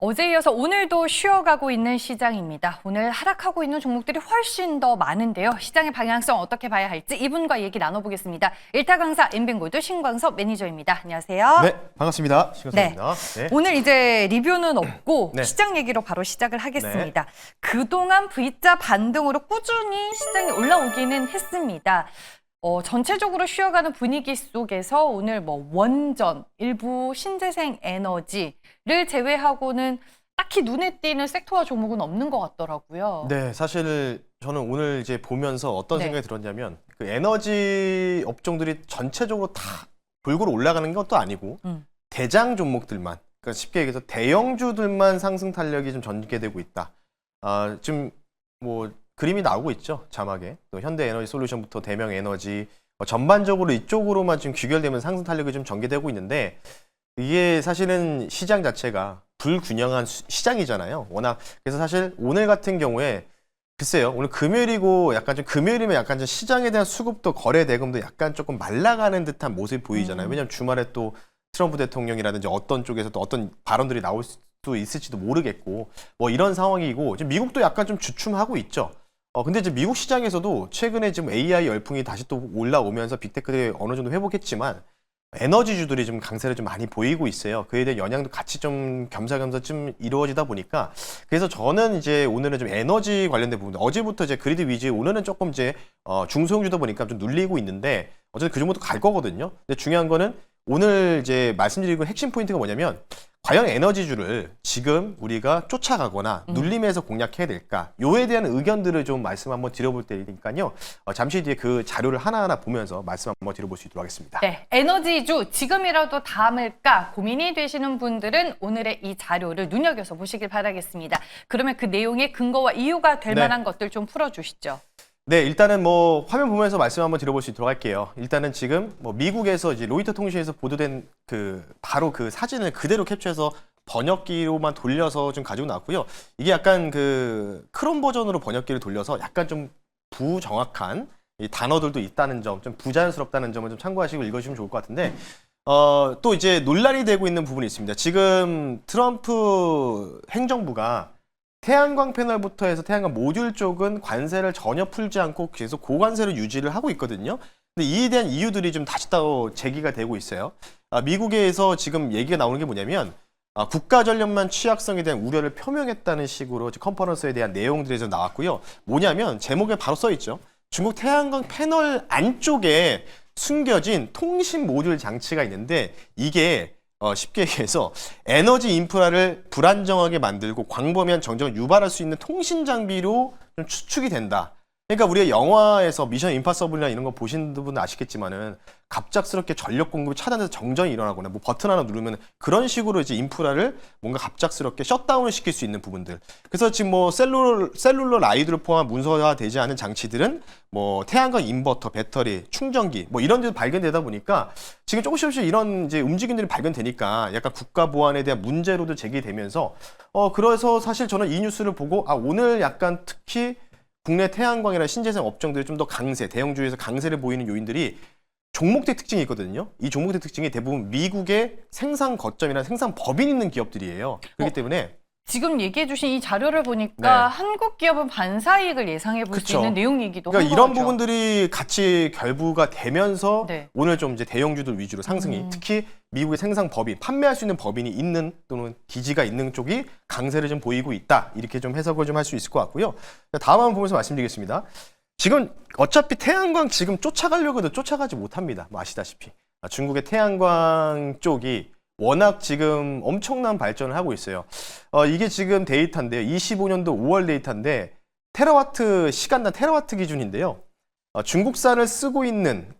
어제 이어서 오늘도 쉬어가고 있는 시장입니다. 오늘 하락하고 있는 종목들이 훨씬 더 많은데요. 시장의 방향성 어떻게 봐야 할지 이분과 얘기 나눠보겠습니다. 일타 강사 엠뱅골드 신광섭 매니저입니다. 안녕하세요. 네, 반갑습니다. 신광섭입니다. 네. 오늘 이제 리뷰는 없고 네. 시장 얘기로 바로 시작을 하겠습니다. 그동안 V자 반등으로 꾸준히 시장이 올라오기는 했습니다. 전체적으로 쉬어가는 분위기 속에서 오늘 원전, 일부 신재생 에너지를 제외하고는 딱히 눈에 띄는 섹터와 종목은 없는 것 같더라고요. 네, 사실 저는 오늘 이제 보면서 어떤 네. 생각이 들었냐면 그 에너지 업종들이 전체적으로 다 골고루 올라가는 것도 아니고 대장 종목들만, 그러니까 쉽게 얘기해서 대형주들만 상승 탄력이 좀 전개되고 있다. 지금 뭐 그림이 나오고 있죠, 자막에. 또 현대에너지솔루션부터 대명에너지 전반적으로 이쪽으로만 지금 귀결되면 상승 탄력이 좀 전개되고 있는데, 이게 사실은 시장 자체가 불균형한 시장이잖아요. 워낙. 그래서 사실 오늘 같은 경우에 글쎄요, 오늘 금요일이고 약간 좀 금요일이면 약간 좀 시장에 대한 수급도 거래 대금도 약간 조금 말라가는 듯한 모습이 보이잖아요. 왜냐하면 주말에 또 트럼프 대통령이라든지 어떤 쪽에서 또 어떤 발언들이 나올 수 있을지도 모르겠고 뭐 이런 상황이고, 지금 미국도 약간 좀 주춤하고 있죠. 근데 이제 미국 시장에서도 최근에 지금 AI 열풍이 다시 또 올라오면서 빅테크들이 어느 정도 회복했지만 에너지주들이 좀 강세를 좀 많이 보이고 있어요. 그에 대한 영향도 같이 좀 겸사겸사 좀 이루어지다 보니까, 그래서 저는 이제 오늘은 좀 에너지 관련된 부분, 어제부터 이제 그리드 위즈, 오늘은 조금 이제 중소형주다 보니까 좀 눌리고 있는데 어쨌든 그 정도도 갈 거거든요. 근데 중요한 거는 오늘 이제 말씀드리고 핵심 포인트가 뭐냐면, 과연 에너지주를 지금 우리가 쫓아가거나 눌림에서 공략해야 될까? 요에 대한 의견들을 좀 말씀 한번 드려볼 테니까요. 잠시 뒤에 그 자료를 하나하나 보면서 말씀 한번 드려볼 수 있도록 하겠습니다. 네, 에너지주 지금이라도 담을까 고민이 되시는 분들은 오늘의 이 자료를 눈여겨서 보시길 바라겠습니다. 그러면 그 내용의 근거와 이유가 될 네. 만한 것들 좀 풀어주시죠. 네, 일단은 뭐 화면 보면서 말씀 한번 드려볼 수 있도록 할게요. 일단은 지금 뭐 미국에서 이제 로이터 통신에서 보도된 바로 그 사진을 그대로 캡처해서 번역기로만 돌려서 좀 가지고 나왔고요. 이게 약간 그 크롬 버전으로 번역기를 돌려서 약간 좀 부정확한 이 단어들도 있다는 점, 좀 부자연스럽다는 점을 좀 참고하시고 읽어주시면 좋을 것 같은데, 또 이제 논란이 되고 있는 부분이 있습니다. 지금 트럼프 행정부가 태양광 패널부터 해서 태양광 모듈 쪽은 관세를 전혀 풀지 않고 계속 고관세를 유지를 하고 있거든요. 근데 이에 대한 이유들이 좀 다시 또 제기가 되고 있어요. 미국에서 지금 얘기가 나오는 게 뭐냐면, 국가 전력망 취약성에 대한 우려를 표명했다는 식으로 컨퍼런스에 대한 내용들이 좀 나왔고요. 뭐냐면 제목에 바로 써 있죠. 중국 태양광 패널 안쪽에 숨겨진 통신 모듈 장치가 있는데, 이게 쉽게 얘기해서 에너지 인프라를 불안정하게 만들고 광범위한 정적을 유발할 수 있는 통신 장비로 좀 추측이 된다. 그러니까 우리가 영화에서 미션 임파서블이나 이런 거 보신 분은 아시겠지만은 갑작스럽게 전력 공급이 차단돼서 정전이 일어나거나 뭐 버튼 하나 누르면 그런 식으로 이제 인프라를 뭔가 갑작스럽게 셧다운을 시킬 수 있는 부분들. 그래서 지금 뭐 셀룰러 라이드를 포함한 문서화되지 않은 장치들은 뭐 태양광 인버터, 배터리, 충전기 뭐 이런 데도 발견되다 보니까 지금 조금씩 이런 이제 움직임들이 발견되니까 약간 국가 보안에 대한 문제로도 제기되면서 그래서 사실 저는 이 뉴스를 보고 오늘 약간 특히 국내 태양광이나 신재생 업종들이 좀 더 강세, 대형주에서 강세를 보이는 요인들이 종목대 특징이 있거든요. 이 종목대 특징이 대부분 미국의 생산 거점이나 생산 법인 있는 기업들이에요. 그렇기 때문에 지금 얘기해 주신 이 자료를 보니까 네. 한국 기업은 반사이익을 예상해 볼 수 그쵸. 있는 내용이기도 그러니까 한 이런 거죠. 부분들이 같이 결부가 되면서 네. 오늘 좀 이제 대형주들 위주로 상승이, 특히 미국의 생산 법인, 판매할 수 있는 법인이 있는 또는 기지가 있는 쪽이 강세를 좀 보이고 있다. 이렇게 좀 해석을 좀 할 수 있을 것 같고요. 다음 한번 보면서 말씀드리겠습니다. 지금 어차피 태양광 지금 쫓아가려고 해도 쫓아가지 못합니다. 뭐 아시다시피. 중국의 태양광 쪽이 워낙 지금 엄청난 발전을 하고 있어요. 이게 지금 데이터인데요. 25년도 5월 데이터인데 테라와트, 시간당 테라와트 기준인데요. 중국산을 쓰고 있는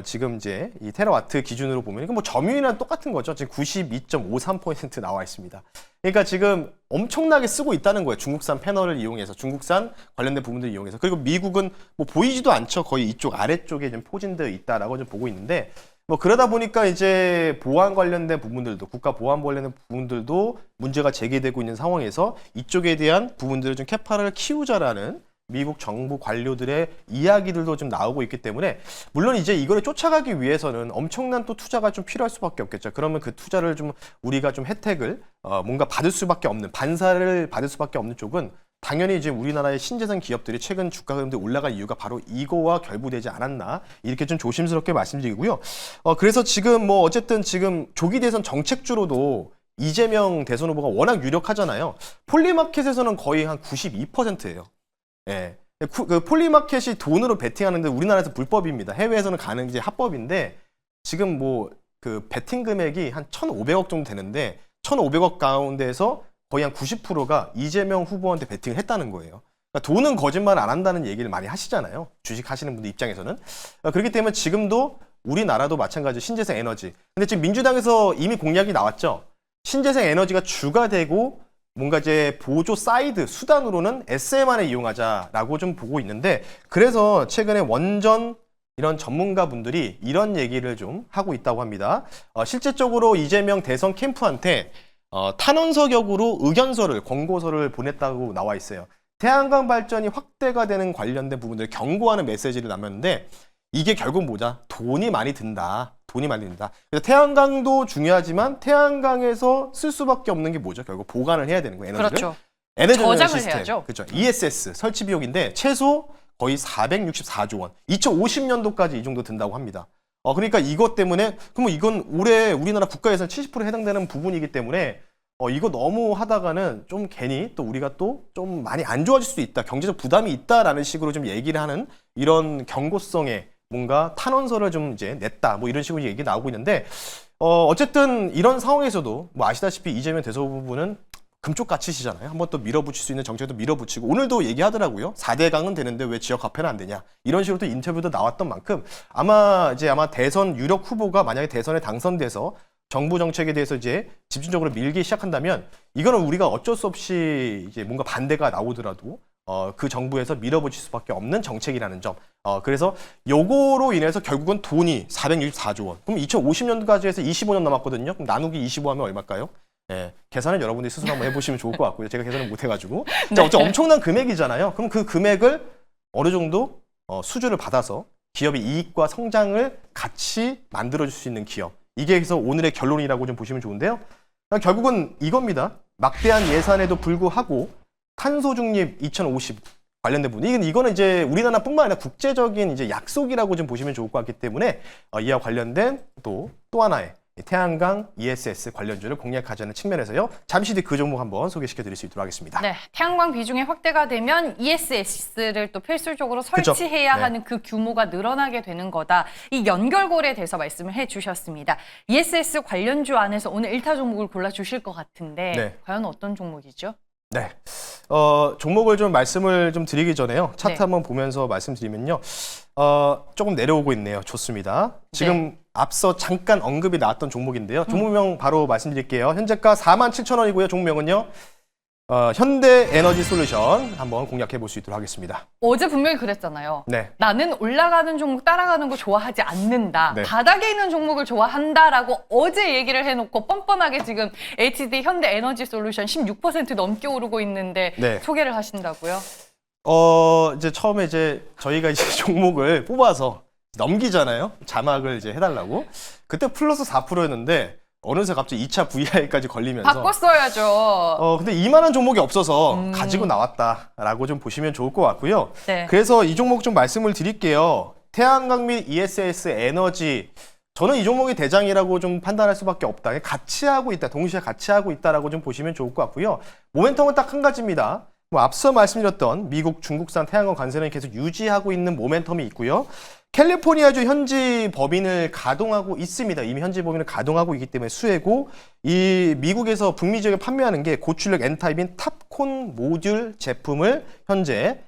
지금 이제 이 테라와트 기준으로 보면 이거 뭐 점유율이랑 똑같은 거죠. 지금 92.53% 나와 있습니다. 그러니까 지금 엄청나게 쓰고 있다는 거예요. 중국산 패널을 이용해서, 중국산 관련된 부분들을 이용해서. 그리고 미국은 뭐 보이지도 않죠. 거의 이쪽 아래쪽에 좀 포진되어 있다라고 좀 보고 있는데, 뭐 그러다 보니까 이제 보안 관련된 부분들도, 국가 보안 관련된 부분들도 문제가 제기되고 있는 상황에서 이쪽에 대한 부분들을 좀 캐파를 키우자라는 미국 정부 관료들의 이야기들도 좀 나오고 있기 때문에 물론 이제 이거를 쫓아가기 위해서는 엄청난 또 투자가 좀 필요할 수밖에 없겠죠. 그러면 그 투자를 좀 우리가 좀 혜택을 뭔가 받을 수밖에 없는 반사를 받을 수밖에 없는 쪽은 당연히 이제 우리나라의 신재생 기업들이 최근 주가 흐름들이 올라간 이유가 바로 이거와 결부되지 않았나 이렇게 좀 조심스럽게 말씀드리고요. 그래서 지금 뭐 어쨌든 지금 조기 대선 정책주로도 이재명 대선 후보가 워낙 유력하잖아요. 폴리마켓에서는 거의 한 92%예요. 예. 그 폴리마켓이 돈으로 베팅하는데 우리나라에서 불법입니다. 해외에서는 가능 이제 합법인데 지금 뭐 그 베팅 금액이 한 1,500억 정도 되는데 1,500억 가운데에서 거의 한 90%가 이재명 후보한테 베팅을 했다는 거예요. 그러니까 돈은 거짓말 안 한다는 얘기를 많이 하시잖아요. 주식 하시는 분들 입장에서는. 그렇기 때문에 지금도 우리나라도 마찬가지 신재생 에너지. 근데 지금 민주당에서 이미 공약이 나왔죠. 신재생 에너지가 주가 되고 뭔가 이제 보조 사이드 수단으로는 SMR을 이용하자라고 좀 보고 있는데 그래서 최근에 원전 이런 전문가분들이 이런 얘기를 좀 하고 있다고 합니다. 실제적으로 이재명 대선 캠프한테 탄원서격으로 의견서를 권고서를 보냈다고 나와 있어요. 태양광 발전이 확대가 되는 관련된 부분들을 경고하는 메시지를 남겼는데 이게 결국 뭐냐? 돈이 많이 든다. 돈이 많이 든다. 그래서 태양광도 중요하지만 태양광에서 쓸 수밖에 없는 게 뭐죠? 결국 보관을 해야 되는 거예요. 에너지를. 그렇죠. 에너지 저장을 시스템. 해야죠. 그렇죠. ESS 설치 비용인데 최소 거의 464조 원. 2050년도까지 이 정도 든다고 합니다. 그러니까 이것 때문에 그러면 이건 올해 우리나라 국가 예산 70% 해당되는 부분이기 때문에 이거 너무 하다가는 좀 괜히 또 우리가 또 좀 많이 안 좋아질 수도 있다. 경제적 부담이 있다라는 식으로 좀 얘기를 하는 이런 경고성의 뭔가 탄원서를 좀 이제 냈다. 뭐 이런 식으로 얘기 나오고 있는데 어쨌든 이런 상황에서도 뭐 아시다시피 이재명 대선 후보는 금쪽같이시잖아요. 한번 또 밀어붙일 수 있는 정책도 밀어붙이고 오늘도 얘기하더라고요. 4대강은 되는데 왜 지역 화폐는 안 되냐. 이런 식으로 또 인터뷰도 나왔던 만큼 아마 대선 유력 후보가 만약에 대선에 당선돼서 정부 정책에 대해서 이제 집중적으로 밀기 시작한다면 이거는 우리가 어쩔 수 없이 이제 뭔가 반대가 나오더라도 그 정부에서 밀어붙일 수밖에 없는 정책이라는 점. 그래서 요거로 인해서 결국은 돈이 464조 원. 그럼 2050년도까지 해서 25년 남았거든요. 그럼 나누기 25 하면 얼마일까요? 예, 계산은 여러분들이 스스로 한번 해보시면 좋을 것 같고요. 제가 계산을 못 해가지고. 자, 어쨌든 엄청난 금액이잖아요. 그럼 그 금액을 어느 정도 수주를 받아서 기업의 이익과 성장을 같이 만들어줄 수 있는 기업. 이게 그래서 오늘의 결론이라고 좀 보시면 좋은데요. 그러니까 결국은 이겁니다. 막대한 예산에도 불구하고 탄소 중립 2050 관련된 부분. 이거는 이제 우리나라뿐만 아니라 국제적인 이제 약속이라고 좀 보시면 좋을 것 같기 때문에 이와 관련된 또 하나의 태양광 ESS 관련주를 공략하자는 측면에서요. 잠시 뒤 그 종목 한번 소개시켜 드릴 수 있도록 하겠습니다. 네, 태양광 비중이 확대가 되면 ESS를 또 필수적으로 설치해야 네. 하는 그 규모가 늘어나게 되는 거다. 이 연결고리에 대해서 말씀을 해주셨습니다. ESS 관련주 안에서 오늘 1타 종목을 골라주실 것 같은데 네. 과연 어떤 종목이죠? 네. 종목을 좀 말씀을 좀 드리기 전에요. 차트 네. 한번 보면서 말씀드리면요. 조금 내려오고 있네요. 좋습니다. 지금 앞서 잠깐 언급이 나왔던 종목인데요. 종목명 바로 말씀드릴게요. 현재가 47,000원이고요. 종목명은요. 현대에너지솔루션 한번 공략해 볼 수 있도록 하겠습니다. 어제 분명히 그랬잖아요. 네. 나는 올라가는 종목 따라가는 거 좋아하지 않는다. 네. 바닥에 있는 종목을 좋아한다라고 어제 얘기를 해놓고 뻔뻔하게 지금 HD 현대에너지솔루션 16% 넘게 오르고 있는데 네. 소개를 하신다고요? 이제 처음에 이제 저희가 이제 종목을 뽑아서 넘기잖아요. 자막을 이제 해달라고. 그때 플러스 4%였는데 어느새 갑자기 2차 VI까지 걸리면서 바꿨어야죠. 근데 이만한 종목이 없어서 가지고 나왔다라고 좀 보시면 좋을 것 같고요. 네. 그래서 이 종목 좀 말씀을 드릴게요. 태양광 및 ESS 에너지 저는 이 종목이 대장이라고 좀 판단할 수밖에 없다. 같이 하고 있다. 동시에 같이 하고 있다라고 좀 보시면 좋을 것 같고요. 모멘텀은 딱 한 가지입니다. 앞서 말씀드렸던 미국, 중국산 태양광 관세는 계속 유지하고 있는 모멘텀이 있고요. 캘리포니아주 현지 법인을 가동하고 있습니다. 이미 현지 법인을 가동하고 있기 때문에 수혜고 이 미국에서 북미 지역에 판매하는 게 고출력 N타입인 탑콘 모듈 제품을 현재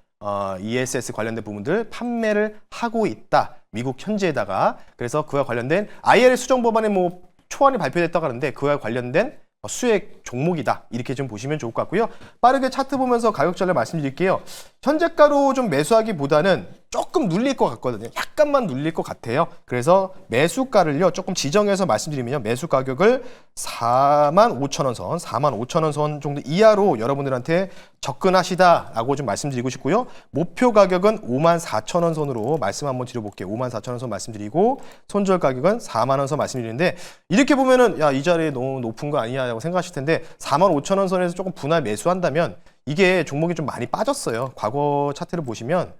ESS 관련된 부분들 판매를 하고 있다. 미국 현지에다가. 그래서 그와 관련된 IRA 수정 법안에 뭐 초안이 발표됐다고 하는데 그와 관련된 수익 종목이다. 이렇게 좀 보시면 좋을 것 같고요. 빠르게 차트 보면서 가격 전략 말씀드릴게요. 현재가로 좀 매수하기보다는 조금 눌릴 것 같거든요. 약간만 눌릴 것 같아요. 그래서 매수가를요 조금 지정해서 말씀드리면요, 매수 가격을 45,000원 선, 45,000원 선 정도 이하로 여러분들한테 접근하시다라고 좀 말씀드리고 싶고요. 목표 가격은 54,000원 선으로 말씀 한번 드려볼게요. 54,000원 선 말씀드리고 손절 가격은 4만원 선 말씀드리는데, 이렇게 보면은 야, 이 자리에 너무 높은 거 아니냐고 생각하실 텐데 45,000원 선에서 조금 분할 매수한다면 이게 종목이 좀 많이 빠졌어요. 과거 차트를 보시면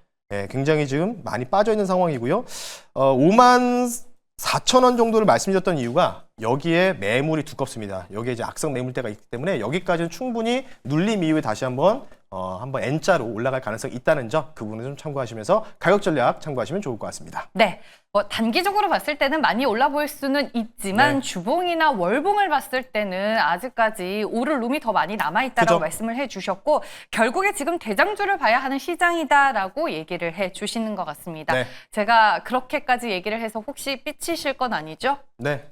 굉장히 지금 많이 빠져 있는 상황이고요. 54,000원 정도를 말씀드렸던 이유가 여기에 매물이 두껍습니다. 여기에 이제 악성 매물대가 있기 때문에 여기까지는 충분히 눌림 이후에 다시 한번 N자로 올라갈 가능성이 있다는 점, 그 부분을 좀 참고하시면서 가격 전략 참고하시면 좋을 것 같습니다. 네. 뭐 단기적으로 봤을 때는 많이 올라 보일 수는 있지만 네. 주봉이나 월봉을 봤을 때는 아직까지 오를 룸이 더 많이 남아있다라고 그죠? 말씀을 해주셨고, 결국에 지금 대장주를 봐야 하는 시장이다라고 얘기를 해주시는 것 같습니다. 네. 제가 그렇게까지 얘기를 해서 혹시 삐치실 건 아니죠? 네.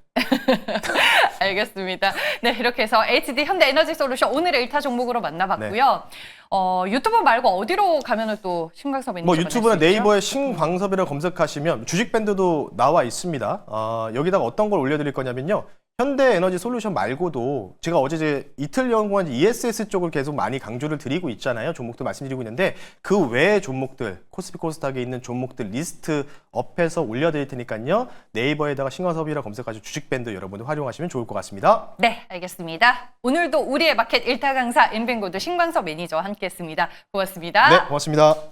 알겠습니다. 네, 이렇게 해서 HD 현대에너지솔루션 오늘의 1타 종목으로 만나봤고요. 유튜브 말고 어디로 가면은 또 신광섭 매니저 뭐 유튜브나 만날 수 있죠? 네이버에 신광섭이라고 검색하시면 주식 밴드도 나와 있습니다. 여기다가 어떤 걸 올려드릴 거냐면요, 현대에너지 솔루션 말고도 제가 어제 이제 이틀 연구한 ESS 쪽을 계속 많이 강조를 드리고 있잖아요. 종목도 말씀드리고 있는데 그 외의 종목들, 코스피 코스닥에 있는 종목들 리스트 업해서 올려드릴 테니까요. 네이버에다가 신광섭이라 검색하시고 주식 밴드 여러분들 활용하시면 좋을 것 같습니다. 네, 알겠습니다. 오늘도 우리의 마켓 1타 강사 인벤고드 신광섭 매니저와 함께했습니다. 고맙습니다. 네, 고맙습니다.